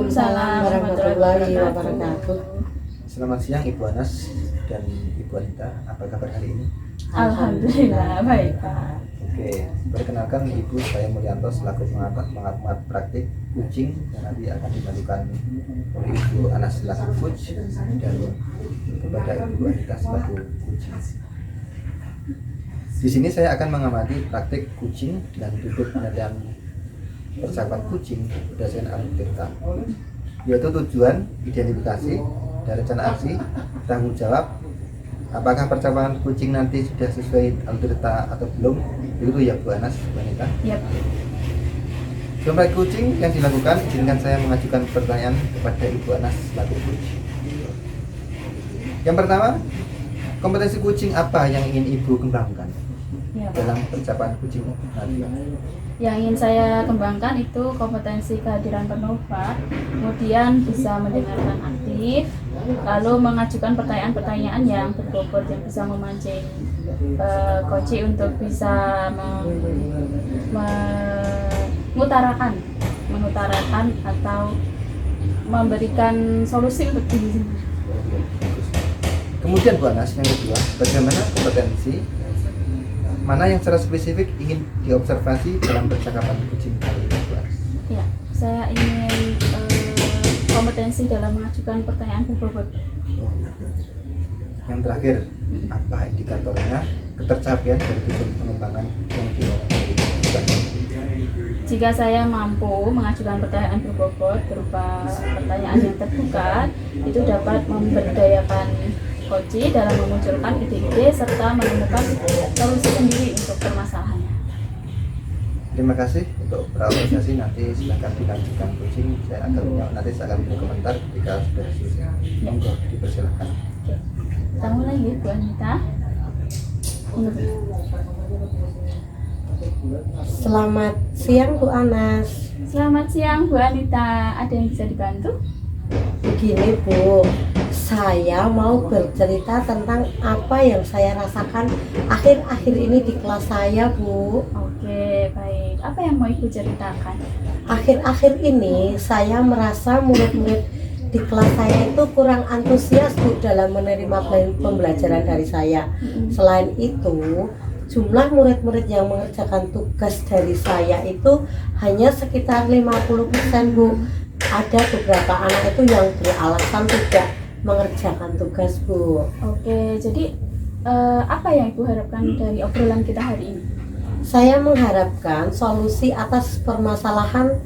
Waalaikumsalam warahmatullahi wabarakatuh. Selamat siang Ibu Anas dan Ibu Anita. Apa kabar hari ini? Alhamdulillah baik Pak. Oke, perkenalkan Ibu, saya Mulyanto selaku pengamat praktik kucing yang nanti akan dilakukan oleh Ibu Anas selaku coach dan kepada Ibu Anita selaku kucing. Di sini saya akan mengamati praktik kucing dan duduk dan percakapan kucing berdasarkan algoritma, yaitu tujuan, identifikasi, dan rencana aksi, tanggung jawab. Apakah percakapan kucing nanti sudah sesuai algoritma atau belum? Itu ya Bu Anas, Bu Anita. Yap. Sebelum kucing yang dilakukan, izinkan saya mengajukan pertanyaan kepada Ibu Anas selaku coach. Yang pertama, kompetensi kucing apa yang ingin Ibu kembangkan Ya, Pak. dalam percakapan kucing nanti? Yang ingin saya kembangkan itu kompetensi kehadiran penuh Pak, kemudian bisa mendengarkan aktif, lalu mengajukan pertanyaan-pertanyaan yang berbobot yang bisa memancing coach untuk bisa mengutarakan atau memberikan solusi untuk diri sendiri. Kemudian Bu Anas, yang kedua, bagaimana kompetensi mana yang secara spesifik ingin diobservasi dalam percakapan kucing kali ini, Bu Anas? Ya, saya ingin kompetensi dalam mengajukan pertanyaan berbobot. Yang terakhir, apa indikatornya ketercapaian dari tujuan pengembangan yang dilakukan? Jika saya mampu mengajukan pertanyaan berbobot berupa pertanyaan yang terbuka, itu dapat memberdayakan coach dalam memunculkan ide-ide serta menemukan solusi sendiri untuk permasalahannya. Terima kasih untuk apresiasi. Nanti silakan dilanjutkan coaching. Nanti saya akan beri komentar ketika sudah selesai. Monggo dipersilakan. Kita mulai ya Bu Anita. Selamat siang Bu Anas. Selamat siang Bu Anita. Ada yang bisa dibantu? Begini Bu, saya mau bercerita tentang apa yang saya rasakan akhir-akhir ini di kelas saya Bu. Oke, baik. Apa yang mau Ibu ceritakan? Akhir-akhir ini saya merasa murid-murid di kelas saya itu kurang antusias Bu dalam menerima pembelajaran dari saya. Selain itu, jumlah murid-murid yang mengerjakan tugas dari saya itu hanya sekitar 50% Bu. Ada beberapa anak itu yang beralasan tidak mengerjakan tugas Bu. Oke, jadi apa yang Ibu harapkan dari obrolan kita hari ini? Saya mengharapkan solusi atas permasalahan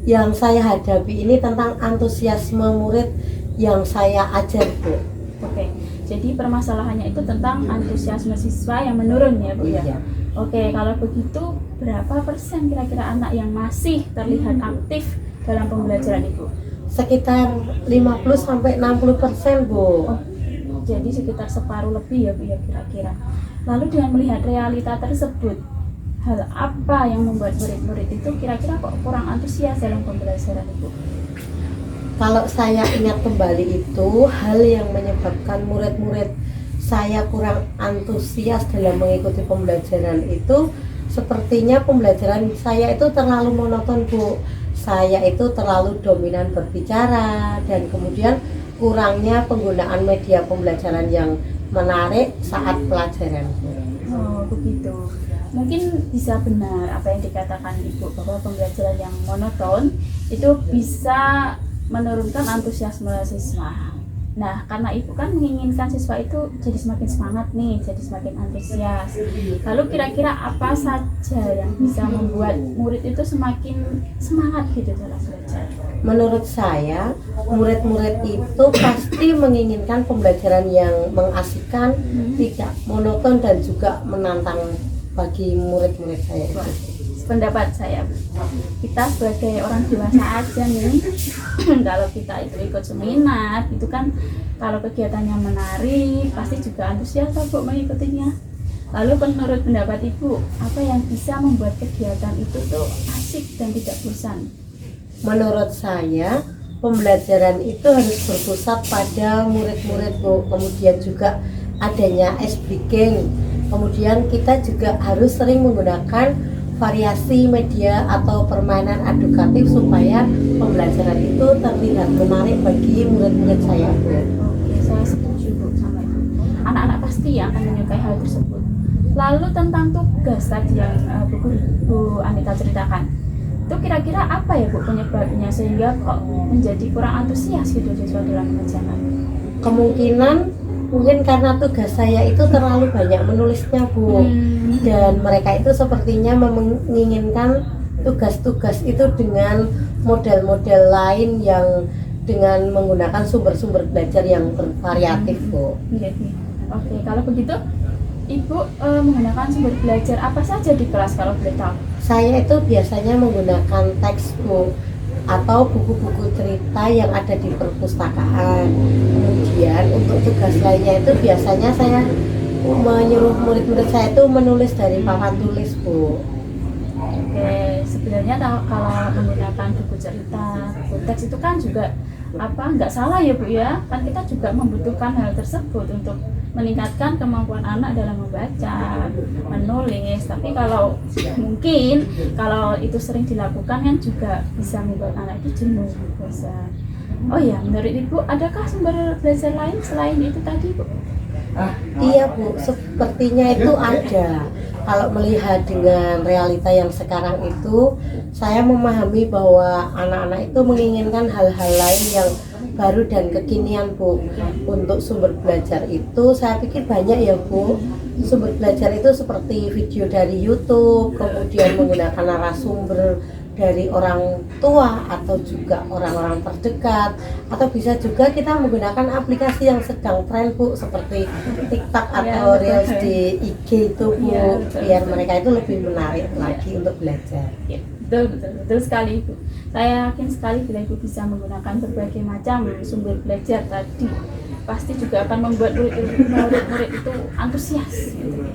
yang saya hadapi ini tentang antusiasme murid yang saya ajar Bu. Oke, jadi permasalahannya itu tentang antusiasme siswa yang menurun ya Bu ya? Iya. Oke, kalau begitu berapa persen kira-kira anak yang masih terlihat aktif dalam pembelajaran Ibu? Sekitar 50-60% Bu. Oh, jadi sekitar separuh lebih ya Bu ya kira-kira. Lalu dengan melihat realita tersebut, hal apa yang membuat murid-murid itu kira-kira kok kurang antusias dalam pembelajaran Ibu? Kalau saya ingat kembali itu, hal yang menyebabkan murid-murid saya kurang antusias dalam mengikuti pembelajaran itu sepertinya pembelajaran saya itu terlalu monoton Bu. Saya itu terlalu dominan berbicara dan kemudian kurangnya penggunaan media pembelajaran yang menarik saat pelajaran. Oh begitu. Mungkin bisa benar apa yang dikatakan Ibu bahwa pembelajaran yang monoton itu bisa menurunkan antusiasme siswa. Nah, karena Ibu kan menginginkan siswa itu jadi semakin semangat nih, jadi semakin antusias. Lalu kira-kira apa saja yang bisa membuat murid itu semakin semangat gitu dalam belajar? Menurut saya, murid-murid itu pasti menginginkan pembelajaran yang mengasihkan, tidak monoton dan juga menantang bagi murid-murid saya itu. Pendapat saya, kita sebagai orang dewasa aja nih kalau kita itu ikut seminar itu kan kalau kegiatannya menarik pasti juga antusias Bu mengikutinya. Lalu menurut pendapat Ibu, apa yang bisa membuat kegiatan itu tuh asik dan tidak bosan? Menurut saya, pembelajaran itu harus berpusat pada murid-murid Bu. Kemudian juga adanya ice breaking. Kemudian kita juga harus sering menggunakan variasi media atau permainan edukatif supaya pembelajaran itu terlihat menarik bagi murid-murid saya, Bu. Oke, saya setuju Bu sama itu. Anak-anak pasti ya akan menyukai hal tersebut. Lalu tentang tugas tadi yang Bu Anita ceritakan, itu kira-kira apa ya Bu penyebabnya sehingga kok menjadi kurang antusias gitu siswa dalam mengerjakan? Kemungkinan mungkin karena tugas saya itu terlalu banyak menulisnya, Bu. Dan mereka itu sepertinya menginginkan tugas-tugas itu dengan model-model lain yang dengan menggunakan sumber-sumber belajar yang bervariatif, Bu. Oke, kalau begitu Ibu menggunakan sumber belajar apa saja di kelas kalau boleh tahu? Saya itu biasanya menggunakan textbook atau buku-buku cerita yang ada di perpustakaan. Kemudian untuk tugas lainnya itu biasanya saya menyuruh murid-murid saya itu menulis dari papan tulis, Bu. Oke, sebenarnya kalau menggunakan buku cerita, buku teks itu kan juga nggak salah ya Bu ya, kan kita juga membutuhkan hal tersebut untuk meningkatkan kemampuan anak dalam membaca, menulis. Tapi kalau mungkin kalau itu sering dilakukan kan juga bisa membuat anak itu jenuh, bosan. Oh ya, menurut Ibu adakah sumber belajar lain selain itu tadi, Bu? Iya, Bu, sepertinya itu ada. Kalau melihat dengan realita yang sekarang itu, saya memahami bahwa anak-anak itu menginginkan hal-hal lain yang baru dan kekinian, Bu. Untuk sumber belajar itu saya pikir banyak ya, Bu. Sumber belajar itu seperti video dari YouTube, kemudian menggunakan narasumber dari orang tua atau juga orang-orang terdekat, atau bisa juga kita menggunakan aplikasi yang sedang tren, Bu, seperti TikTok atau Reels di IG itu, Bu, biar mereka itu lebih menarik lagi untuk belajar. Ya, betul sekali Ibu. Saya yakin sekali bila Ibu bisa menggunakan berbagai macam sumber belajar tadi, pasti juga akan membuat murid-murid itu antusias gitu.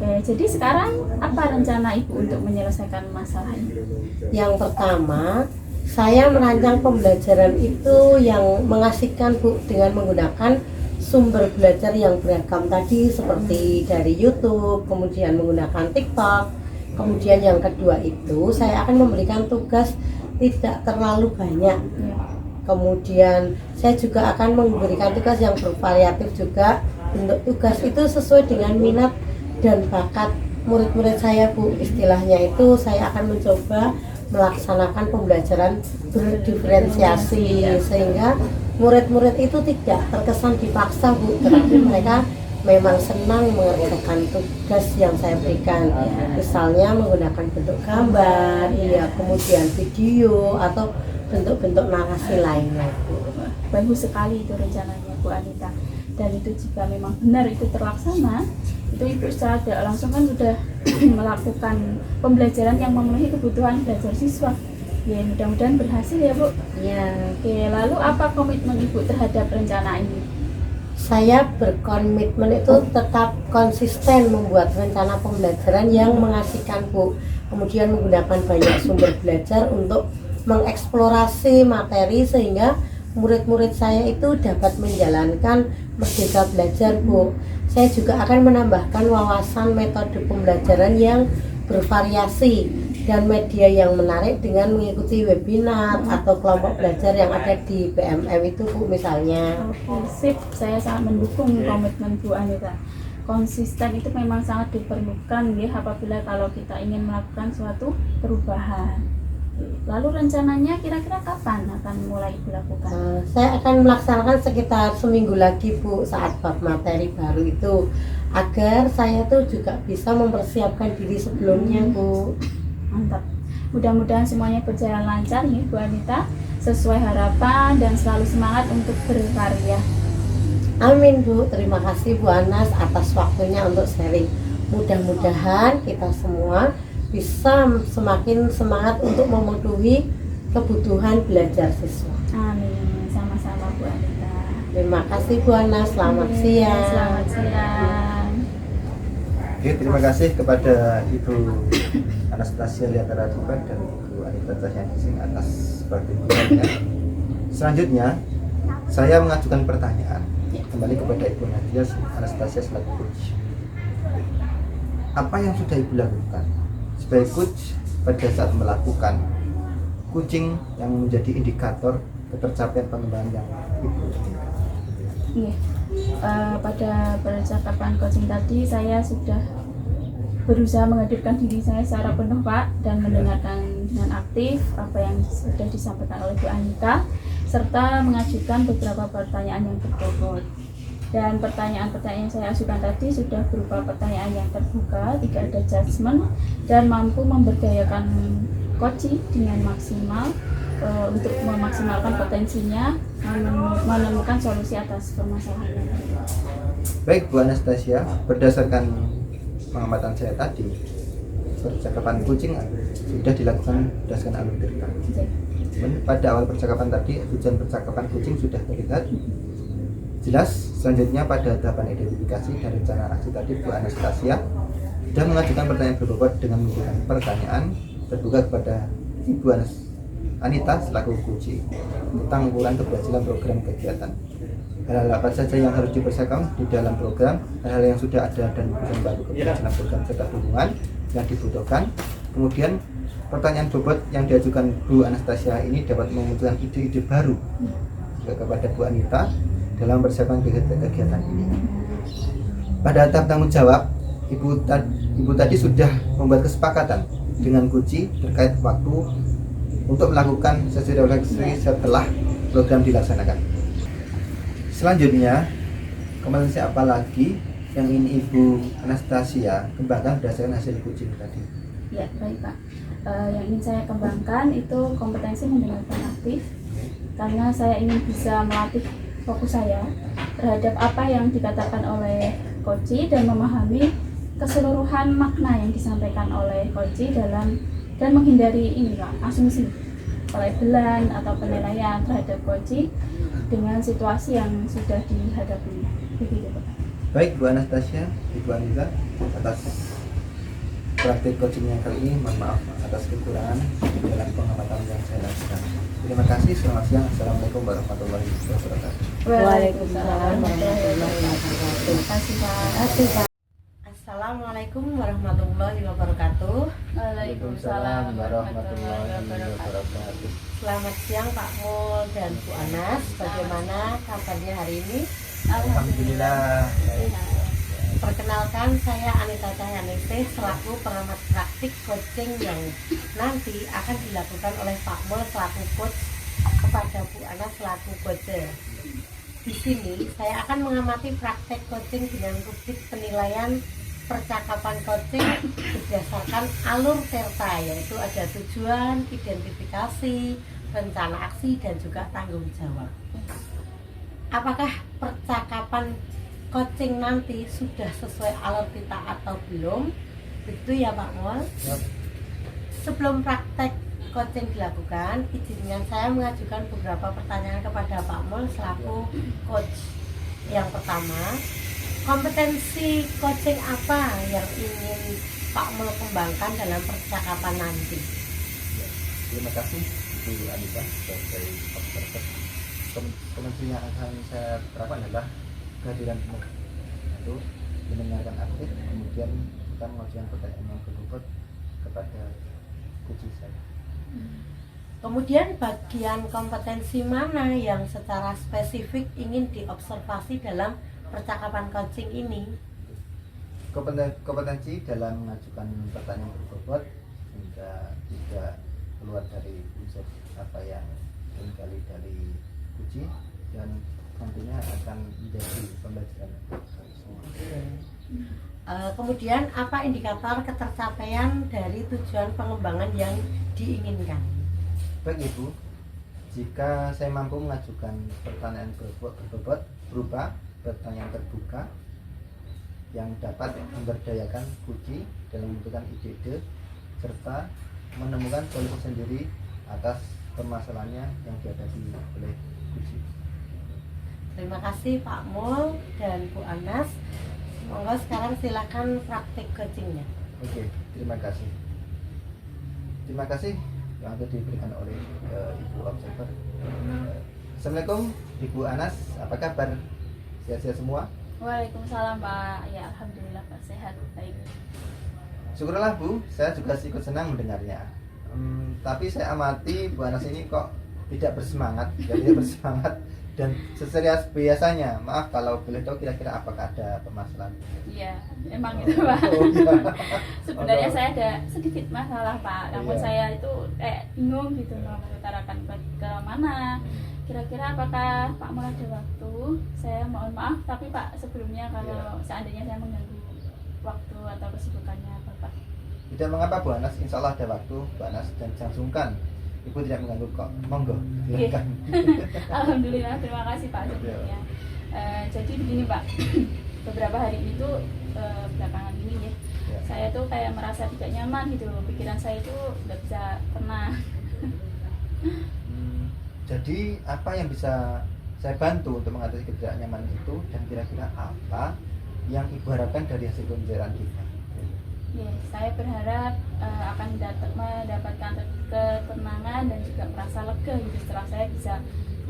Oke, jadi sekarang apa rencana Ibu untuk menyelesaikan masalah ini? Yang pertama, saya merancang pembelajaran itu yang mengasihkan, Bu, dengan menggunakan sumber belajar yang beragam tadi seperti dari YouTube, kemudian menggunakan TikTok. Kemudian yang kedua itu saya akan memberikan tugas tidak terlalu banyak. Kemudian saya juga akan memberikan tugas yang bervariatif juga. Bentuk tugas itu sesuai dengan minat dan bakat murid-murid saya, Bu. Istilahnya itu saya akan mencoba melaksanakan pembelajaran berdiferensiasi sehingga murid-murid itu tidak terkesan dipaksa, Bu, tetapi mereka memang senang mengerjakan tugas yang saya berikan. Misalnya menggunakan bentuk gambar, kemudian video atau bentuk-bentuk narasi lainnya, Bu. Bagus sekali itu rencananya Bu Anita. Dan itu jika memang benar itu terlaksana, itu Ibu secara tidak langsung kan sudah melakukan pembelajaran yang memenuhi kebutuhan belajar siswa. Ya, mudah-mudahan berhasil ya, Bu. Ya. Oke, lalu apa komitmen Ibu terhadap rencana ini? Saya berkomitmen itu tetap konsisten membuat rencana pembelajaran yang mengasihkan, Bu. Kemudian menggunakan banyak sumber belajar untuk mengeksplorasi materi sehingga murid-murid saya itu dapat menjalankan merdeka belajar, Bu. Saya juga akan menambahkan wawasan metode pembelajaran yang bervariasi dan media yang menarik dengan mengikuti webinar atau kelompok belajar yang ada di BMM itu, Bu, misalnya. Oke, sip. Saya sangat mendukung komitmen Bu Anita. Konsisten itu memang sangat diperlukan ya apabila kalau kita ingin melakukan suatu perubahan. Lalu rencananya kira-kira kapan akan mulai dilakukan? Saya akan melaksanakan sekitar seminggu lagi, Bu, saat bab materi baru itu, agar saya tuh juga bisa mempersiapkan diri sebelumnya, Bu. Mantap. Mudah-mudahan semuanya berjalan lancar nih Bu Anita, sesuai harapan dan selalu semangat untuk berkarya. Amin, Bu. Terima kasih, Bu Anas, atas waktunya untuk sharing. Mudah-mudahan kita semua bisa semakin semangat untuk memenuhi kebutuhan belajar siswa. Amin. Sama-sama Bu Anita. Terima kasih, Bu Anas. Selamat siang. Selamat siang. Oke, terima kasih kepada Ibu Anastasia Liatara Tuban dan Ibu Anita Tasyanising atas pertimbangannya. Selanjutnya, saya mengajukan pertanyaan kembali kepada Ibu Anastasia selaku coach. Apa yang sudah Ibu lakukan sebagai coach pada saat melakukan coaching yang menjadi indikator ketercapaian pengembangan yang Ibu inginkan? Iya. Pada percakapan coaching tadi saya sudah berusaha menghadirkan diri saya secara penuh Pak, dan mendengarkan dengan aktif apa yang sudah disampaikan oleh Bu Anita, serta mengajukan beberapa pertanyaan yang berbobot. Dan pertanyaan-pertanyaan yang saya ajukan tadi sudah berupa pertanyaan yang terbuka, tidak ada judgement, dan mampu memberdayakan coaching dengan maksimal untuk memaksimalkan potensinya menemukan solusi atas permasalahan. Baik Bu Anastasia, berdasarkan pengamatan saya tadi, percakapan coaching sudah dilakukan berdasarkan alur cerita. Pada awal percakapan tadi, tujuan percakapan coaching sudah terlihat jelas. Selanjutnya pada tahapan identifikasi dan rencana aksi tadi, Bu Anastasia sudah mengajukan pertanyaan berbobot dengan menggunakan pertanyaan terbuka kepada Ibu Anita selaku coach tentang ukuran keberhasilan program kegiatan. Hal-hal apa saja yang harus dipersiapkan di dalam program, hal-hal yang sudah ada dan bukan baru keberhasilan program serta dukungan yang dibutuhkan. Kemudian pertanyaan bobot yang diajukan Bu Anastasia ini dapat memunculkan ide-ide baru kepada Bu Anita dalam persiapan kegiatan ini. Pada tahap tanggung jawab, Ibu tadi sudah membuat kesepakatan dengan Kuci terkait waktu untuk melakukan sesi refleksi setelah program dilaksanakan. Selanjutnya, kompetensi apa lagi yang ingin Ibu Anastasia kembangkan berdasarkan hasil coaching tadi? Ya, baik Pak. Yang ingin saya kembangkan itu kompetensi mendengarkan aktif, karena saya ingin bisa melatih fokus saya terhadap apa yang dikatakan oleh coach dan memahami keseluruhan makna yang disampaikan oleh coach dan menghindari ini Pak, asumsi, pelabelan atau penilaian terhadap coach dengan situasi yang sudah dihadapi. Begitu Pak. Baik Bu Anastasia, Ibu Anita, atas praktik coaching yang kali ini, mohon maaf atas kekurangan dalam pengamatan yang saya lakukan. Terima kasih, selamat siang. Assalamualaikum warahmatullahi wabarakatuh. Waalaikumsalam warahmatullahi wabarakatuh. Terima kasih Pak. Assalamualaikum warahmatullahi wabarakatuh. Waalaikumsalam warahmatullahi wabarakatuh. Selamat siang Pak Mul dan Bu Anas. Bagaimana kabarnya hari ini? Alhamdulillah. Perkenalkan, saya Anita Cahyanese selaku pengamat praktik coaching yang nanti akan dilakukan oleh Pak Mul selaku coach kepada Bu Anas selaku coach. Di sini saya akan mengamati praktek coaching dengan rubrik penilaian percakapan coaching berdasarkan alur serta, yaitu ada tujuan, identifikasi, rencana aksi, dan juga tanggung jawab. Apakah percakapan coaching nanti sudah sesuai alur kita atau belum? Begitu ya Pak Mul. Sebelum praktek coaching dilakukan, izinkan saya mengajukan beberapa pertanyaan kepada Pak Mul selaku coach. Yang pertama, kompetensi coaching apa yang ingin Pak Mul kembangkan dalam percakapan nanti? Terima kasih Bu Anita sebagai observer. Kompetensi yang akan saya terapkan adalah kehadiran penuh, itu mendengarkan aktif, kemudian kita mengajukan pertanyaan yang berbobot kepada coach saya. Kemudian bagian kompetensi mana yang secara spesifik ingin diobservasi dalam percakapan coaching ini? Kompetensi dalam mengajukan pertanyaan berbobot hingga tidak keluar dari unsur apa yang digali dari coach dan nantinya akan menjadi pembelajaran semua. Kemudian apa indikator ketercapaian dari tujuan pengembangan yang diinginkan? Baik Ibu, jika saya mampu mengajukan pertanyaan berbobot berupa pertanyaan terbuka yang dapat memberdayakan Kuci dalam menentukan ide-ide serta menemukan solusi sendiri atas permasalahannya yang dihadapi oleh Kuci. Terima kasih Pak Mul dan Bu Anas. Monggo sekarang silakan praktik coachingnya. Oke, terima kasih. Terima kasih yang sudah diberikan oleh Ibu Observer. Assalamualaikum Ibu Anas, apa kabar? Sehat-sehat semua? Waalaikumsalam Pak. Ya alhamdulillah Pak, sehat baik. Syukurlah Bu, saya juga ikut senang mendengarnya. Tapi saya amati Bu Anas ini kok tidak bersemangat, tidak bersemangat dan seserius biasanya. Maaf kalau boleh tahu kira-kira apakah ada permasalahan? Iya, emang itu Pak. Oh, iya. Sebenarnya Oh, no. saya ada sedikit masalah Pak, namun Iya. saya itu bingung gitu mau mengutarakan ke mana. Kira-kira apakah Pak Mul ada waktu? Saya mohon maaf, tapi Pak sebelumnya kalau Iya. seandainya saya mengganggu waktu atau kesibukannya Bapak. Tidak mengapa Bu Anas, insya Allah ada waktu Bu Anas dan jangan sungkan. Ibu tidak mengganggu kok, monggo silakan. Alhamdulillah, terima kasih Pak sebelumnya. Jadi begini Pak, beberapa hari ini tuh belakangan ini ya, Ya. saya tuh kayak merasa tidak nyaman gitu, pikiran saya itu nggak bisa tenang. Jadi apa yang bisa saya bantu untuk mengatasi ketidaknyamanan itu dan kira-kira apa yang Ibu harapkan dari hasil pembelajaran kita? Ya, saya berharap akan mendapatkan ketenangan dan juga merasa lega gitu setelah saya bisa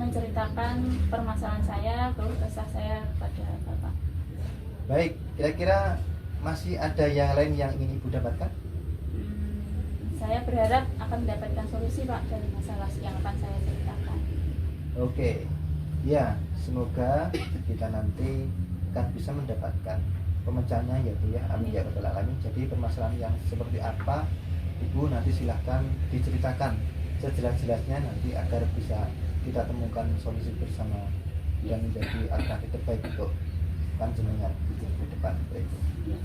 menceritakan permasalahan saya, keluh kesah saya kepada Bapak. Baik, kira-kira masih ada yang lain yang ingin Ibu dapatkan? Saya berharap akan mendapatkan solusi Pak dari masalah yang akan saya ceritakan. Oke, ya semoga kita nanti akan bisa mendapatkan pemecahannya ya Bu ya, amin ya rabbal alamin. Jadi permasalahan yang seperti apa Ibu nanti silahkan diceritakan sejelas-jelasnya nanti agar bisa kita temukan solusi bersama dan menjadi alternatif terbaik untuk panjenengan di depan itu. Ya,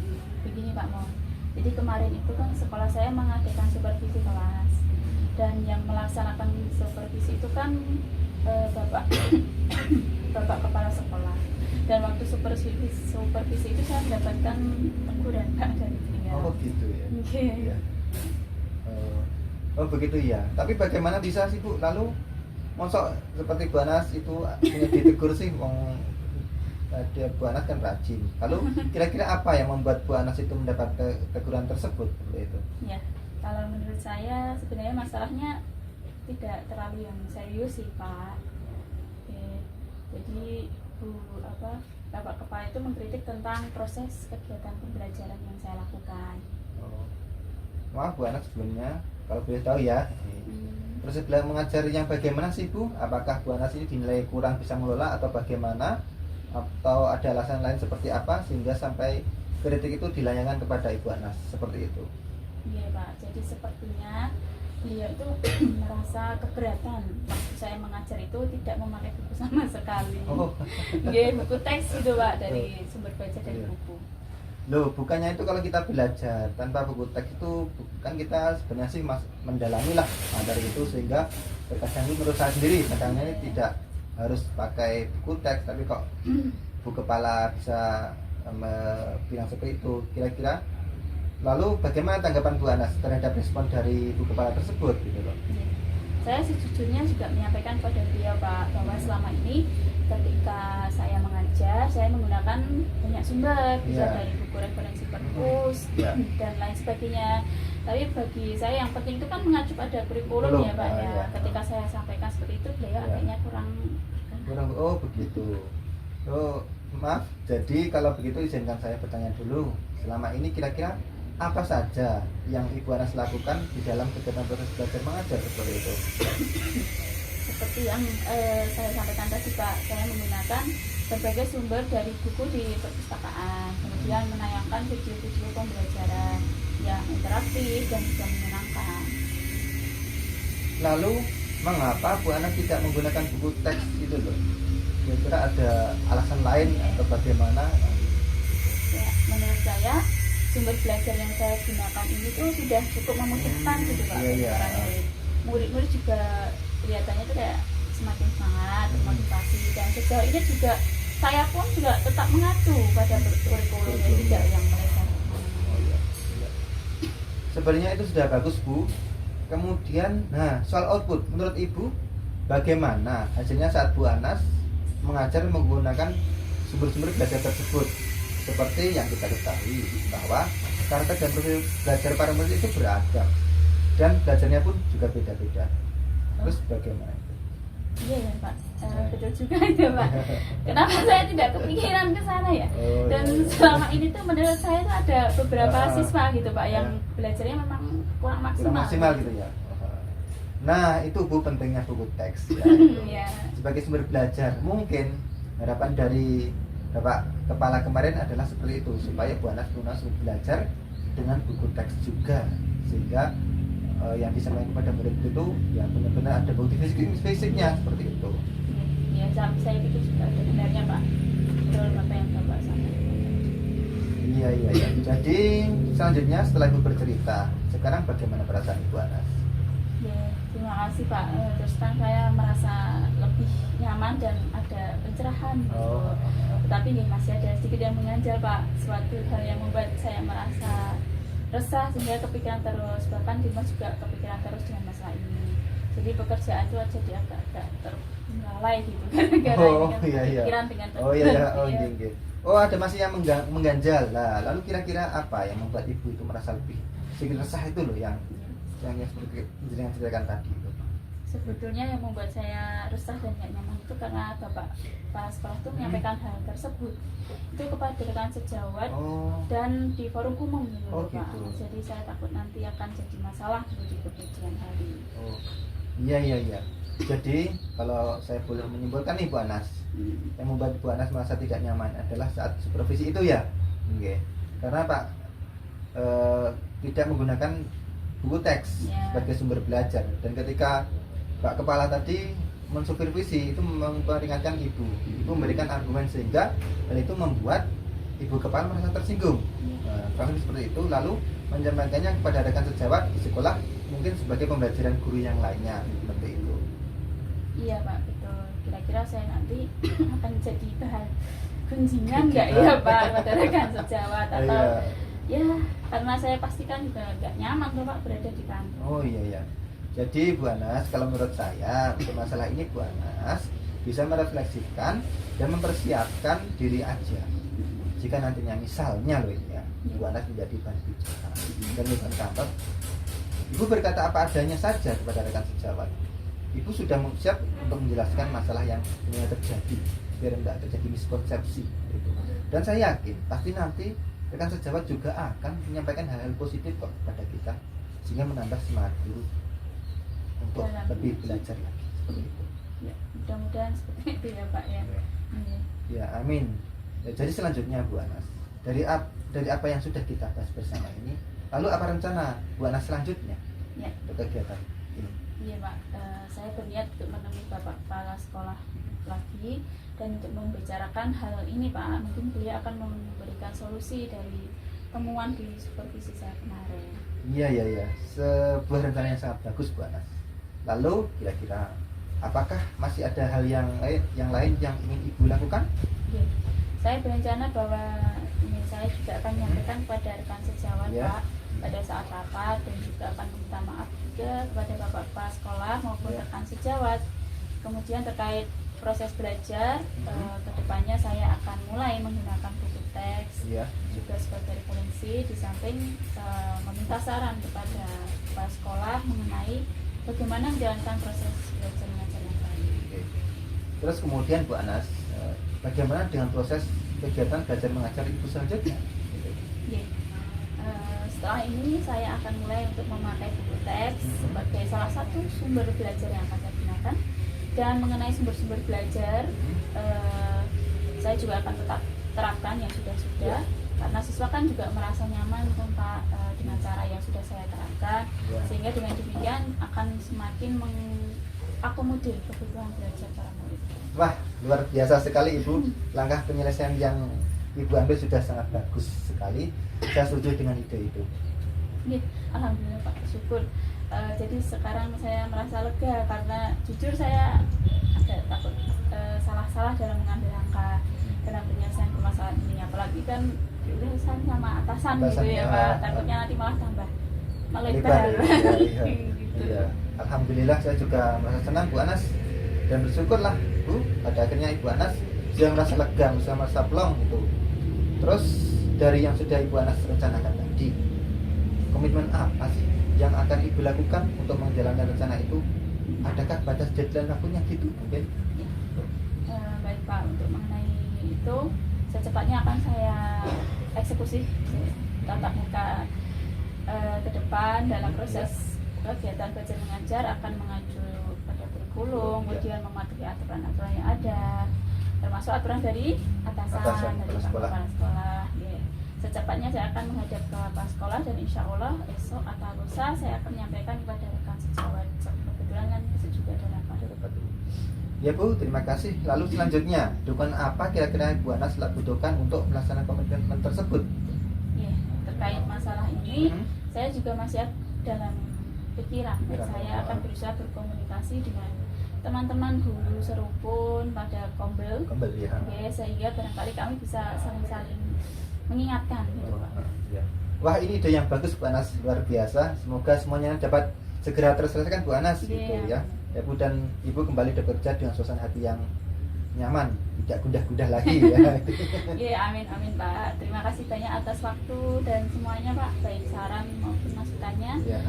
begini Pak Mo, jadi kemarin itu kan sekolah saya mengadakan supervisi kelas dan yang melaksanakan supervisi itu kan Bapak Bapak kepala sekolah, dan waktu supervisi itu saya mendapatkan teguran Pak dari beliau. Oh gitu ya. Oke. Ya. Oh begitu ya. Tapi bagaimana bisa sih Bu? Lalu mosok seperti Bu Anas itu punya ditegur sih, wong dia Bu Anas kan rajin. Lalu kira-kira apa yang membuat Bu Anas itu mendapat teguran tersebut seperti itu? Ya, kalau menurut saya sebenarnya masalahnya tidak terlalu yang serius sih Pak. Oke. Jadi Bapak kepala itu mengkritik tentang proses kegiatan pembelajaran yang saya lakukan. Oh. Maaf Bu Anas sebelumnya, kalau boleh tahu ya, proses belajar mengajar yang bagaimana sih Bu? Apakah Bu Anas ini dinilai kurang bisa mengelola atau bagaimana? Atau ada alasan lain seperti apa sehingga sampai kritik itu dilayangkan kepada Ibu Anas seperti itu? Iya Pak, jadi sepertinya beliau itu merasa keberatan waktu saya mengajar itu tidak memakai buku sama sekali. Oh. Iya, buku teks gitu Pak, dari sumber baca dari Iya. buku. Loh, bukannya itu kalau kita belajar tanpa buku teks itu kan kita sebenarnya sih mendalami lah materi itu sehingga terkadang ini menurut saya sendiri kadangnya ini tidak harus pakai buku teks tapi kok Bu Kepala bisa bilang seperti itu. Kira-kira lalu bagaimana tanggapan Bu Anas terhadap respon dari Bu Kepala tersebut gitu loh? Iya. Saya sejujurnya juga menyampaikan pada beliau Pak bahwa selama ini ketika saya mengajar saya menggunakan banyak sumber, bisa Iya. dari buku referensi perpus Iya. dan lain sebagainya. Tapi bagi saya yang penting itu kan mengacu pada kurikulum ya Pak ya. Iya. Ketika saya sampaikan seperti itu beliau Iya. akhirnya kurang. Oh begitu. Oh maaf, jadi kalau begitu izinkan saya bertanya dulu. Selama ini kira-kira apa saja yang Ibu Anas lakukan di dalam kegiatan proses belajar mengajar seperti itu? Seperti yang saya sampaikan tadi Pak, saya menggunakan berbagai sumber dari buku di perpustakaan, kemudian menayangkan video-video pembelajaran yang interaktif dan juga menyenangkan. Lalu mengapa Bu Anas tidak menggunakan buku teks itu loh? Kira-kira ada alasan lain atau bagaimana? Ya, menurut saya sumber belajar yang saya gunakan ini tuh sudah cukup memudahkan gitu Pak Iya, bagi iya. para murid. Murid-murid juga kelihatannya tuh kayak semakin semangat, termotivasi, dan sejauh ini juga saya pun juga tetap mengacu pada kurikulum dan tidak yang melebar. Oh, iya, iya. Sebenarnya itu sudah bagus Bu. Kemudian, nah soal output, menurut Ibu bagaimana hasilnya saat Bu Anas mengajar menggunakan sumber-sumber belajar tersebut? Seperti yang kita ketahui bahwa karakter dan profil belajar para murid itu beragam dan belajarnya pun juga beda-beda. Terus bagaimana itu? Iya ya Pak. Betul juga itu Pak. Kenapa saya tidak kepikiran ke sana ya? Oh, Dan iya, iya. selama ini tuh menurut saya tuh ada beberapa Ah, siswa gitu Pak yang ah. belajarnya memang kurang maksimal. Kurang maksimal gitu ya. Nah, itu Bu pentingnya buku teks ya. Iya. Sebagai sumber belajar. Mungkin harapan dari Bapak Kepala kemarin adalah seperti itu, supaya Bu Anas lunas belajar dengan buku teks juga, sehingga yang disampaikan kepada murid itu ya benar-benar ada bukti fisiknya seperti itu. Ya, saya pikir juga ada benarnya Pak. Betul apa yang Bapak sampaikan. Iya, iya, iya. Jadi selanjutnya setelah Ibu bercerita, sekarang bagaimana perasaan Ibu Anas? Ya, terima kasih Pak. Terus terang saya merasa lebih nyaman dan ada pencerahan. Oh. Tetapi nih masih ada sedikit yang mengganjal Pak. Suatu hal yang membuat saya merasa resah sehingga kepikiran terus. Bahkan Dimas juga kepikiran terus dengan masalah ini. Jadi pekerjaan itu jadi agak terlalai gitu gara-gara Oh, dengan iya, iya. pikiran dengan Oh iya, iya. Oh iya. iya, iya. Oh, ada masih yang mengganjal. Lah, lalu kira-kira apa yang membuat Ibu itu merasa lebih sedikit resah itu loh yang seperti yang ceritakan tadi itu? Sebetulnya yang membuat saya resah dan gak nyaman itu karena Bapak Kepala Sekolah itu menyampaikan hal tersebut itu kepada rekan sejawat Oh. dan di forum umum gitu Oh, Pak. gitu. Jadi saya takut nanti akan jadi masalah gitu di kemudian hari. Oh. Iya, iya, iya. Jadi kalau saya boleh menyimpulkan nih Bu Anas, yang membuat Bu Anas merasa tidak nyaman adalah saat supervisi itu ya. Oke. Karena Pak tidak menggunakan buku teks Ya. sebagai sumber belajar, dan ketika Pak Kepala tadi mensupervisi itu memperingatkan Ibu memberikan argumen sehingga hal itu membuat Ibu Kepala merasa tersinggung. Nah, kurang lebih seperti itu, lalu menyampaikannya kepada rekan sejawat di sekolah mungkin sebagai pembelajaran guru yang lainnya seperti itu. Iya Pak, betul. Kira-kira saya nanti akan jadi bahan gunjingan nggak ya Pak pada rekan sejawat atau Iya. ya karena saya pastikan juga nggak nyaman tuh Pak berada di kantor. Oh iya, iya. Jadi Bu Anas, kalau menurut saya untuk masalah ini Bu Anas bisa merefleksikan dan mempersiapkan diri aja. Jika nantinya misalnya loh ini ya, Bu Anas menjadi bahan bicara dan beban kantor, Ibu berkata apa adanya saja kepada rekan sejawat. Ibu sudah siap untuk menjelaskan masalah yang sebenarnya terjadi biar tidak terjadi miskonsepsi gitu. Dan saya yakin pasti nanti rekan sejawat juga akan menyampaikan hal-hal positif kok kepada kita, sehingga menambah semangat guru untuk Dalam lebih belajar lagi seperti itu. Ya, mudah-mudahan seperti itu ya Pak ya. Iya. Ya, amin. Ya, jadi selanjutnya Bu Anas, dari apa yang sudah kita bahas bersama ini, lalu apa rencana Bu Anas selanjutnya Ya. untuk kegiatan ini? Iya Pak, saya berniat untuk menemui Bapak Kepala Sekolah lagi dan untuk membicarakan hal ini Pak. Mungkin beliau akan memberikan solusi dari temuan di supervisi saya kemarin. Iya, iya, iya. Sebuah rencana yang sangat bagus Bu Anas. Lalu kira-kira apakah masih ada hal yang lain yang ingin Ibu lakukan? Iya. Saya berencana bahwa ini saya juga akan menyampaikan kepada rekan sejawat Ya. Pak pada saat rapat dan juga akan meminta maaf juga kepada Bapak Kepala Sekolah maupun Ya. rekan sejawat. Kemudian terkait proses belajar, kedepannya saya akan mulai menggunakan buku teks Iya. juga sebagai referensi, di samping meminta saran kepada kepala sekolah mengenai bagaimana menjalankan proses belajar mengajar yang baik. Oke. Terus kemudian Bu Anas, bagaimana dengan proses kegiatan belajar mengajar Ibu selanjutnya? Gitu. Iya. Setelah ini saya akan mulai untuk memakai buku teks sebagai salah satu sumber belajar yang akan saya gunakan. Dan mengenai sumber-sumber belajar, saya juga akan tetap terapkan yang sudah-sudah, karena siswa kan juga merasa nyaman kan, Pak, dengan cara yang sudah saya terapkan, Ya. sehingga dengan demikian akan semakin mengakomodir kebutuhan belajar para murid. Wah, luar biasa sekali Ibu. Langkah penyelesaian yang Ibu ambil sudah sangat bagus sekali. Saya setuju dengan ide itu. Iya, alhamdulillah Pak, syukur. Jadi sekarang saya merasa lega karena jujur saya agak takut salah-salah dalam mengambil langkah dalam penyelesaian permasalahan ini, apalagi kan urusan sama atasan gitu ya Pak, takutnya nanti malah tambah melebar. Iya. Gitu. Iya. Alhamdulillah saya juga merasa senang Bu Anas dan bersyukurlah Bu, pada akhirnya Ibu Anas sudah merasa lega, sudah merasa plong gitu. Terus dari yang sudah Ibu Anas rencanakan tadi, komitmen apa sih yang akan Ibu lakukan untuk menjalankan rencana itu? Adakah batas deadline waktunya gitu mungkin? Ya. Pak. Untuk mengenai itu secepatnya akan saya eksekusi tatap muka ke depan. Dalam proses kegiatan belajar mengajar akan mengacu pada kurikulum, kemudian mematuhi aturan-aturan yang ada, termasuk aturan dari atasan dari kepala sekolah. Ya. Secepatnya saya akan menghadap ke kepala sekolah dan insya Allah esok atau lusa saya akan menyampaikan kepada rekan sejawat. Kebetulan kan itu juga ada rapat. Ya Bu, terima kasih. Lalu selanjutnya, dukungan apa kira-kira Bu Anas butuhkan untuk melaksanakan komitmen tersebut? Ya, terkait masalah ini, saya juga masih dalam pikiran. Saya akan berusaha berkomunikasi dengan teman-teman guru serupun pada Kombel, ya. Ya, sehingga barangkali kami bisa saling-saling mengingatkan gitu Pak. Ya. Wah, ini ide yang bagus Bu Anas, luar biasa. Semoga semuanya dapat segera terselesaikan Bu Anas gitu ya. Ya Bu, dan Ibu kembali bekerja dengan suasana hati yang nyaman, tidak gundah-gundah lagi ya. Iya, amin Pak. Terima kasih banyak atas waktu dan semuanya Pak, baik saran maupun masukannya. Ya.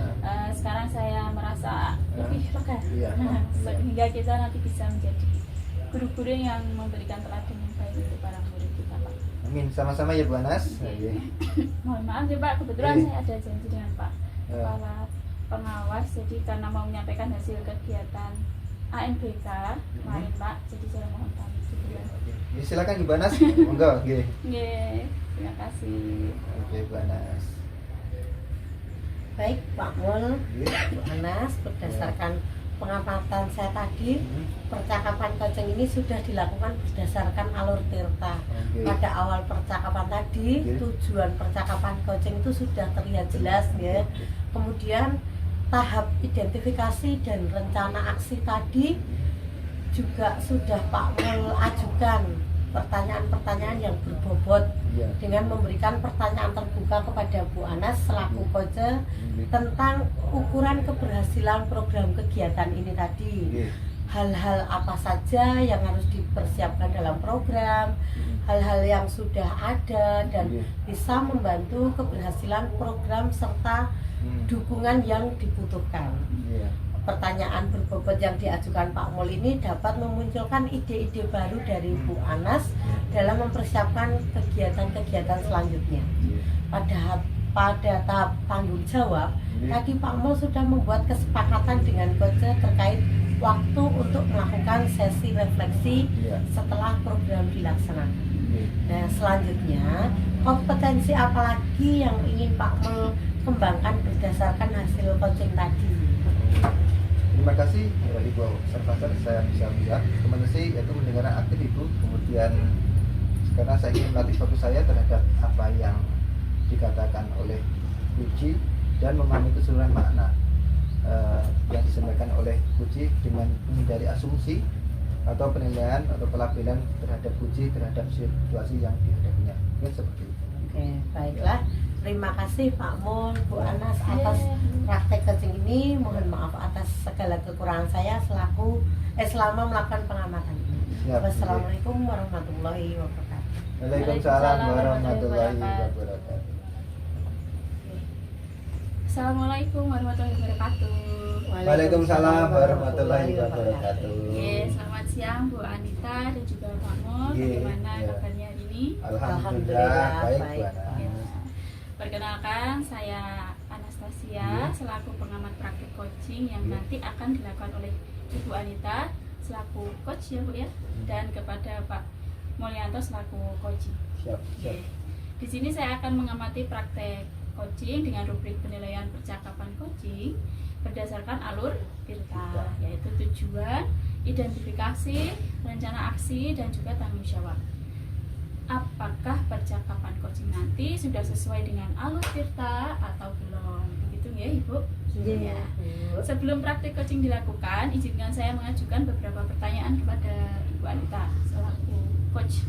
Sekarang saya merasa lebih lega. Ya. Sehingga kita nanti bisa menjadi guru-guru yang memberikan teladan yang baik untuk para murid kita Pak. Amin, sama-sama ya Bu Anas. Oke. Mohon maaf ya Pak, kebetulan saya ada janji dengan Pak Kepala Pengawas, jadi karena mau menyampaikan hasil kegiatan ANBK kemarin Pak, jadi saya mohon pamit dulu ya. Ya, silakan Bu Anas, monggo. Nggih. Nggih, terima kasih. Oke Bu Anas. Baik Pak Mul, Bu Anas, berdasarkan pengamatan saya tadi, percakapan coaching ini sudah dilakukan berdasarkan alur tirta. Pada awal percakapan tadi, tujuan percakapan coaching itu sudah terlihat jelas ya. Kemudian tahap identifikasi dan rencana aksi tadi juga sudah Pak Mul ajukan pertanyaan-pertanyaan yang berbobot dengan memberikan pertanyaan terbuka kepada Bu Anas selaku coach tentang ukuran keberhasilan program kegiatan ini tadi. Hal-hal apa saja yang harus dipersiapkan dalam program, hal-hal yang sudah ada dan bisa membantu keberhasilan program serta dukungan yang dibutuhkan. Pertanyaan berbobot yang diajukan Pak Mul ini dapat memunculkan ide-ide baru dari Bu Anas dalam mempersiapkan kegiatan-kegiatan selanjutnya. Pada tahap tanggung jawab, tadi Pak Mul sudah membuat kesepakatan dengan coach terkait waktu untuk melakukan sesi refleksi setelah program dilaksanakan. Nah, selanjutnya kompetensi apa lagi yang ingin Pak Mul kembangkan berdasarkan hasil coaching tadi? Terima kasih Ibu observator, saya bisa melihat kompetensi yaitu mendengarkan aktif Ibu, kemudian karena saya ingin melatih fokus saya terhadap apa yang dikatakan oleh Puji dan memahami keseluruhan makna yang disampaikan oleh Puji dengan menghindari asumsi atau penilaian atau pelabelan terhadap Puji terhadap situasi yang dihadapinya. Mungkin seperti itu. Oke, baiklah. Terima kasih Pak Mul, Bu Anas atas praktek coaching ini. Mohon maaf atas segala kekurangan saya selama melakukan pengamatan ini. Wassalamualaikum warahmatullahi wabarakatuh. Waalaikumsalam warahmatullahi wabarakatuh. Assalamualaikum warahmatullahi wabarakatuh. Waalaikumsalam warahmatullahi wabarakatuh. Selamat siang Bu Anita dan juga Pak Mul. Bagaimana kabarnya hari ini? Alhamdulillah baik Bu Anas. Perkenalkan, saya Anastasia selaku pengamat praktik coaching yang nanti akan dilakukan oleh Ibu Anita selaku coach ya Bu ya, dan kepada Pak Mulyanto selaku coaching. Siap. Di sini saya akan mengamati praktek coaching dengan rubrik penilaian percakapan coaching berdasarkan alur tirta, yaitu tujuan, identifikasi, rencana aksi, dan juga tanggung jawab. Apakah percakapan coaching nanti sudah sesuai dengan alur tirta atau belum? Begitu ya Ibu? Iya. Sebelum praktik coaching dilakukan, izinkan saya mengajukan beberapa pertanyaan kepada Ibu Anita selaku coach.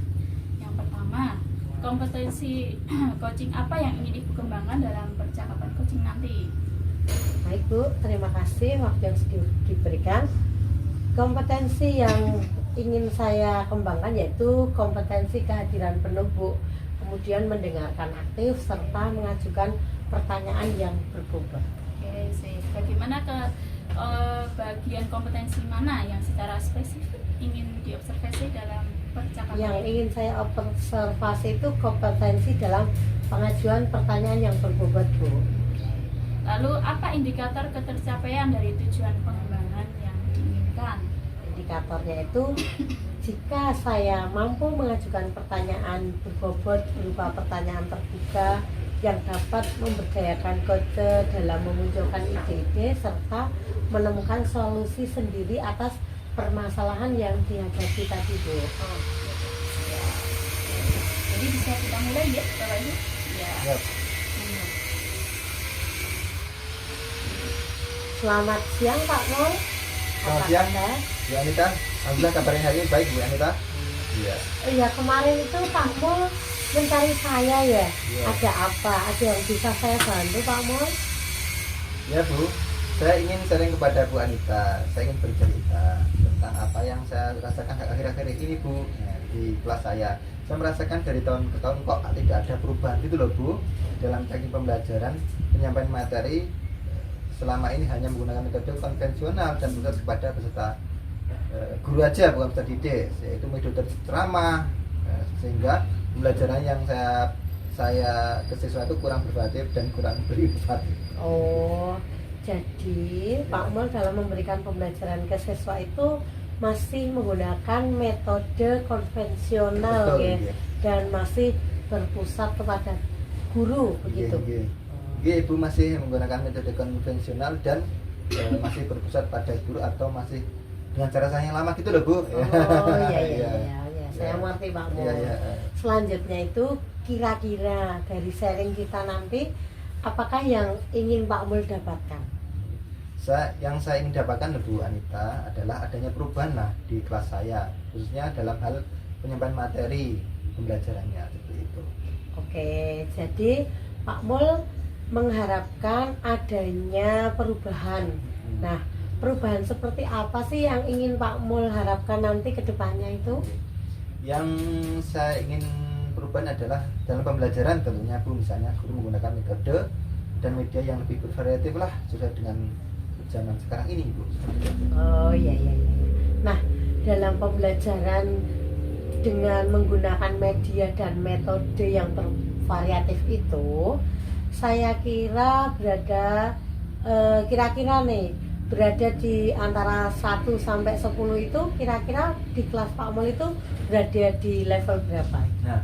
Yang pertama, kompetensi coaching apa yang ingin Ibu kembangkan dalam percakapan coaching nanti? Baik Bu, terima kasih waktu yang sudah diberikan. Kompetensi yang ingin saya kembangkan yaitu kompetensi kehadiran penuh Bu, kemudian mendengarkan aktif serta mengajukan pertanyaan yang berbobot. Oke, bagaimana bagian kompetensi mana yang secara spesifik ingin diobservasi dalam percakapan. Yang ingin saya observasi itu kompetensi dalam pengajuan pertanyaan yang berbobot, Bu. Lalu apa indikator ketercapaian dari tujuan pengembangan yang diinginkan? Indikatornya itu jika saya mampu mengajukan pertanyaan berbobot berupa pertanyaan terbuka yang dapat memberdayakan kode dalam memunculkan ide-ide serta menemukan solusi sendiri atas permasalahan yang dihadapi tadi, Bu. Ya. Jadi bisa kita mulai ya, Bapak Ibu? Ya. Siap. Selamat siang, Pak Mol. Selamat Apa siang. kabar? Bu Anita, alhamdulillah kabarnya hari ini baik Bu Anita. Iya. Iya, kemarin itu Pak Mol mencari saya ya. Iya. Ada apa? Ada yang bisa saya bantu, Pak Mol? Ya Bu, saya ingin sharing kepada Bu Anita. Saya ingin bercerita tentang apa yang saya rasakan akhir-akhir ini Bu. Nah, di kelas saya merasakan dari tahun ke tahun kok tidak ada perubahan gitu loh Bu dalam teknik pembelajaran penyampaian materi. Selama ini hanya menggunakan metode konvensional dan menuntut kepada peserta guru aja, bukan peserta didik, yaitu metode ceramah, sehingga pembelajaran yang saya ke siswa itu kurang bervariatif dan kurang berinovatif. Oh, jadi Pak Mol dalam memberikan pembelajaran ke siswa itu masih menggunakan metode konvensional Betul, ya, iya. dan masih berpusat kepada guru begitu. Iya, iya. Iya, Ibu masih menggunakan metode konvensional dan masih berpusat pada guru atau masih dengan cara saya yang lama gitu loh Bu. Oh iya iya Iya. iya, saya mengerti Pak Mol. Iya, iya. Selanjutnya itu kira-kira dari sharing kita nanti apakah yang ingin Pak Mul dapatkan? Yang saya ingin dapatkan Bu Anita adalah adanya perubahan lah di kelas saya, khususnya dalam hal penyampaian materi pembelajarannya seperti itu. Oke, jadi Pak Mul mengharapkan adanya perubahan. Nah, perubahan seperti apa sih yang ingin Pak Mul harapkan nanti ke depannya itu? Yang saya ingin perubahan adalah dalam pembelajaran tentunya Bu, misalnya guru menggunakan metode dan media yang lebih bervariatif lah sesuai dengan zaman sekarang ini Bu. Oh iya iya iya. Nah, dalam pembelajaran dengan menggunakan media dan metode yang bervariatif itu, saya kira kira-kira nih berada di antara 1 sampai 10 itu kira-kira di kelas Pak Mul itu berada di level berapa? Nah,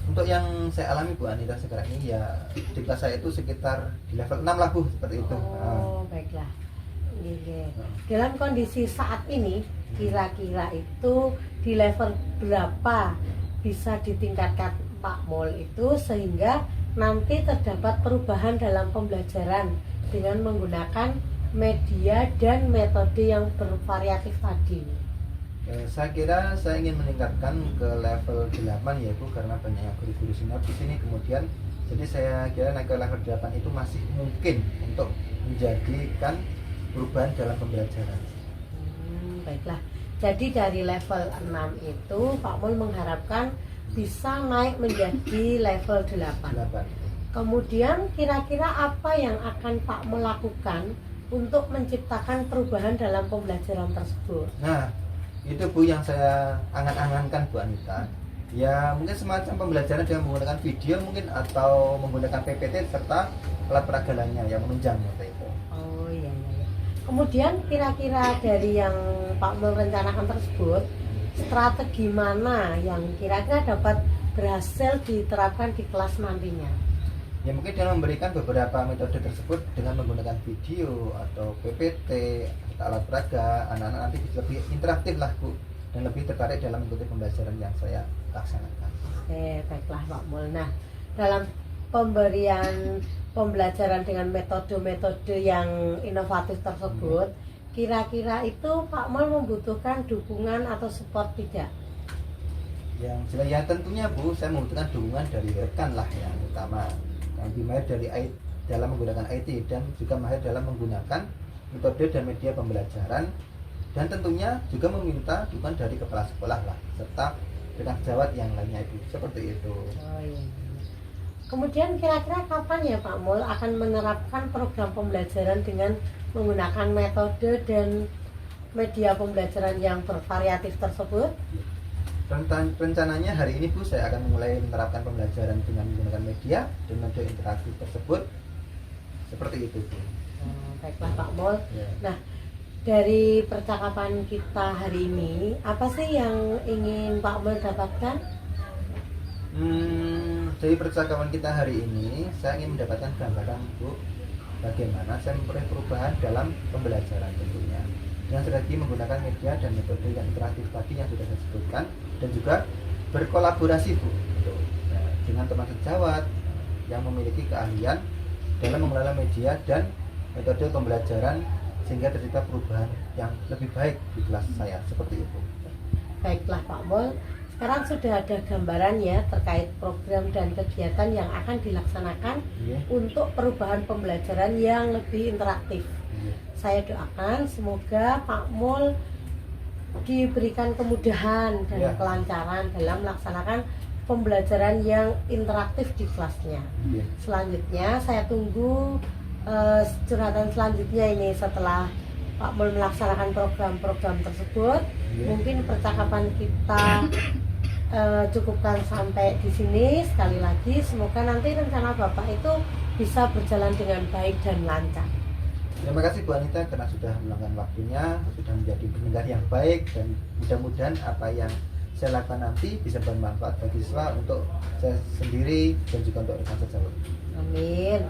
untuk yang saya alami Bu Anita sekarang ini ya di kelas saya itu sekitar di level 6 lah Bu, seperti itu. Oh, baiklah. Iya. Dalam kondisi saat ini kira-kira itu di level berapa bisa ditingkatkan Pak Mul itu sehingga nanti terdapat perubahan dalam pembelajaran dengan menggunakan media dan metode yang bervariatif tadi. Saya kira saya ingin meningkatkan ke level 8 ya Bu, karena banyaknya guru-guru senior di sini. Kemudian jadi saya kira naik ke level 8 itu masih mungkin untuk menjadikan perubahan dalam pembelajaran. Baiklah. Jadi dari level 6 itu Pak Mul mengharapkan bisa naik menjadi level 8. 8. Kemudian kira-kira apa yang akan Pak Mul lakukan untuk menciptakan perubahan dalam pembelajaran tersebut? Nah, itu Bu yang saya angan-angankan Bu Anita. Ya mungkin semacam pembelajaran dengan menggunakan video mungkin atau menggunakan PPT serta alat peraga lainnya yang menunjang seperti itu. Oh iya iya. Kemudian kira-kira dari yang Pak Mul rencanakan tersebut, strategi mana yang kira-kira dapat berhasil diterapkan di kelas nantinya? Ya mungkin dengan memberikan beberapa metode tersebut dengan menggunakan video atau PPT atau alat peraga, anak-anak nanti bisa lebih interaktif lah Bu dan lebih tertarik dalam mengikuti pembelajaran yang saya laksanakan. Oke, baiklah Pak Mul. Nah, dalam pemberian pembelajaran dengan metode-metode yang inovatif tersebut, kira-kira itu Pak Mul membutuhkan dukungan atau support tidak? Yang jelas ya tentunya Bu, saya membutuhkan dukungan dari rekan lah yang utama, yang lebih mahir dalam menggunakan IT dan juga mahir dalam menggunakan metode dan media pembelajaran, dan tentunya juga meminta dukungan dari kepala sekolah lah serta rekan sejawat yang lainnya itu seperti itu. Oh iya. Kemudian kira-kira kapan ya Pak Mul akan menerapkan program pembelajaran dengan menggunakan metode dan media pembelajaran yang bervariatif tersebut? Rencananya hari ini Bu saya akan mulai menerapkan pembelajaran dengan menggunakan media dan metode interaktif tersebut. Seperti itu Bu. Baiklah Pak Mul. Ya. Nah, dari percakapan kita hari ini, apa sih yang ingin Pak Mul dapatkan? Dari percakapan kita hari ini saya ingin mendapatkan gambaran Bu bagaimana saya memperoleh perubahan dalam pembelajaran tentunya dengan strategi menggunakan media dan metode yang interaktif tadi yang sudah saya sebutkan, dan juga berkolaborasi Bu dengan teman sejawat yang memiliki keahlian dalam mengelola media dan metode pembelajaran sehingga tercipta perubahan yang lebih baik di kelas saya, seperti itu. Baiklah Pak Mul, sekarang sudah ada gambaran ya terkait program dan kegiatan yang akan dilaksanakan untuk perubahan pembelajaran yang lebih interaktif. Saya doakan semoga Pak Mul diberikan kemudahan dan kelancaran dalam melaksanakan pembelajaran yang interaktif di kelasnya. Selanjutnya saya tunggu curhatan selanjutnya ini setelah Pak Mul melaksanakan program-program tersebut. Mungkin percakapan kita cukupkan sampai di sini. Sekali lagi semoga nanti rencana Bapak itu bisa berjalan dengan baik dan lancar. Terima kasih Bu Anita karena sudah meluangkan waktunya, sudah menjadi pendengar yang baik, dan mudah-mudahan apa yang saya lakukan nanti bisa bermanfaat bagi siswa, untuk saya sendiri dan juga untuk rekan sejawat. Amin.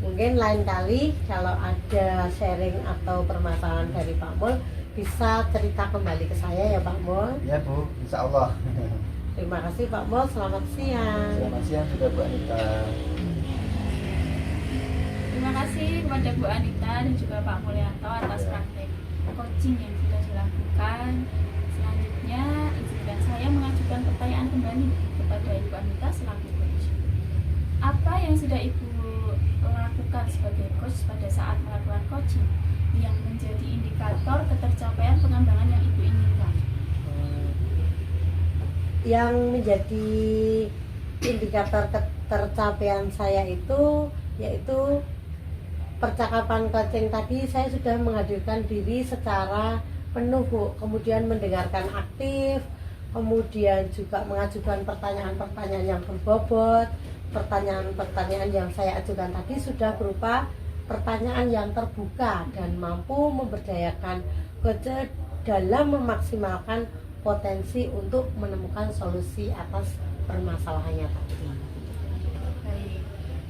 Mungkin lain kali kalau ada sharing atau permasalahan dari Pak Mul bisa cerita kembali ke saya ya Pak Mul. Ya Bu, insya Allah. Terima kasih Pak Mul, selamat siang. Selamat siang juga Bu Anita. Terima kasih kepada Bu Anita dan juga Pak Mulyanto atas praktek coaching yang sudah dilakukan. Selanjutnya, izinkan saya mengajukan pertanyaan kembali kepada Ibu Anita selaku coach. Apa yang sudah Ibu lakukan sebagai coach pada saat melakukan coaching yang menjadi indikator ketercapaian pengembangan yang Ibu inginkan? Yang menjadi indikator ketercapaian saya itu yaitu percakapan coaching tadi. Saya sudah menghadirkan diri secara penuh Bu, kemudian mendengarkan aktif, kemudian juga mengajukan pertanyaan-pertanyaan yang berbobot. Pertanyaan-pertanyaan yang saya ajukan tadi sudah berupa pertanyaan yang terbuka dan mampu memberdayakan coach dalam memaksimalkan potensi untuk menemukan solusi atas permasalahannya tadi. Baik,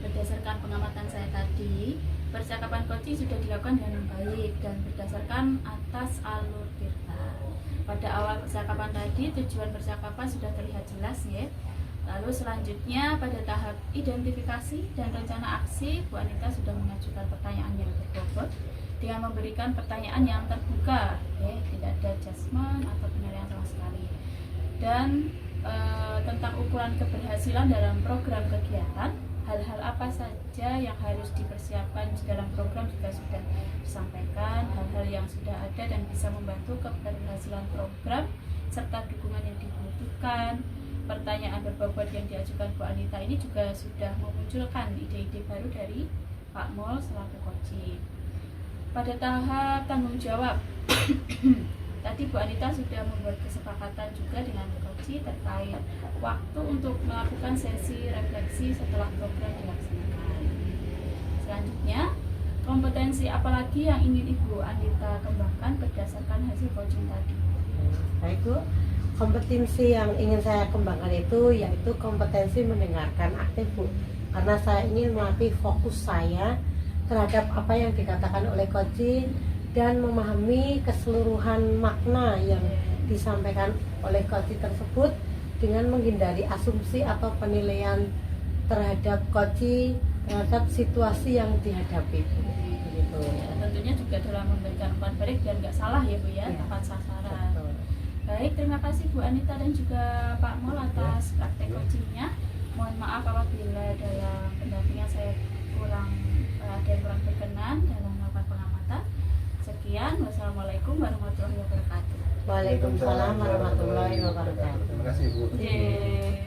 berdasarkan pengamatan saya tadi, percakapan coaching sudah dilakukan dengan baik dan berdasarkan atas alur cerita. Pada awal percakapan tadi, tujuan percakapan sudah terlihat jelas ya. Lalu selanjutnya pada tahap identifikasi dan rencana aksi, Bu Anita sudah mengajukan pertanyaan yang berbobot dengan memberikan pertanyaan yang terbuka, tidak ada judgement atau penilaian sama sekali. Dan tentang ukuran keberhasilan dalam program kegiatan, hal-hal apa saja yang harus dipersiapkan dalam program juga sudah disampaikan, hal-hal yang sudah ada dan bisa membantu keberhasilan program serta dukungan yang dibutuhkan. Pertanyaan berbobot yang diajukan Bu Anita ini juga sudah memunculkan ide-ide baru dari Pak Mul selaku coaching. Pada tahap tanggung jawab, tadi Bu Anita sudah membuat kesepakatan juga dengan coaching terkait waktu untuk melakukan sesi refleksi setelah program dilaksanakan. Selanjutnya, kompetensi apalagi yang ingin Ibu Anita kembangkan berdasarkan hasil coaching tadi? Baik Bu, kompetensi yang ingin saya kembangkan itu yaitu kompetensi mendengarkan aktif Bu, karena saya ingin melatih fokus saya terhadap apa yang dikatakan oleh coaching dan memahami keseluruhan makna yang disampaikan oleh coaching tersebut dengan menghindari asumsi atau penilaian terhadap coaching terhadap situasi yang dihadapi begitu. Ya, tentunya juga dalam memberikan umpan balik biar nggak salah ya Bu ya, tepat sasaran. Baik, terima kasih Bu Anita dan juga Pak Mul atas praktek coachingnya. Mohon maaf apabila dalam pendampingan saya ada yang kurang berkenan dalam melakukan pengamatan. Sekian, wassalamualaikum warahmatullahi wabarakatuh. Waalaikumsalam warahmatullahi wabarakatuh. Terima kasih Bu. Yeay.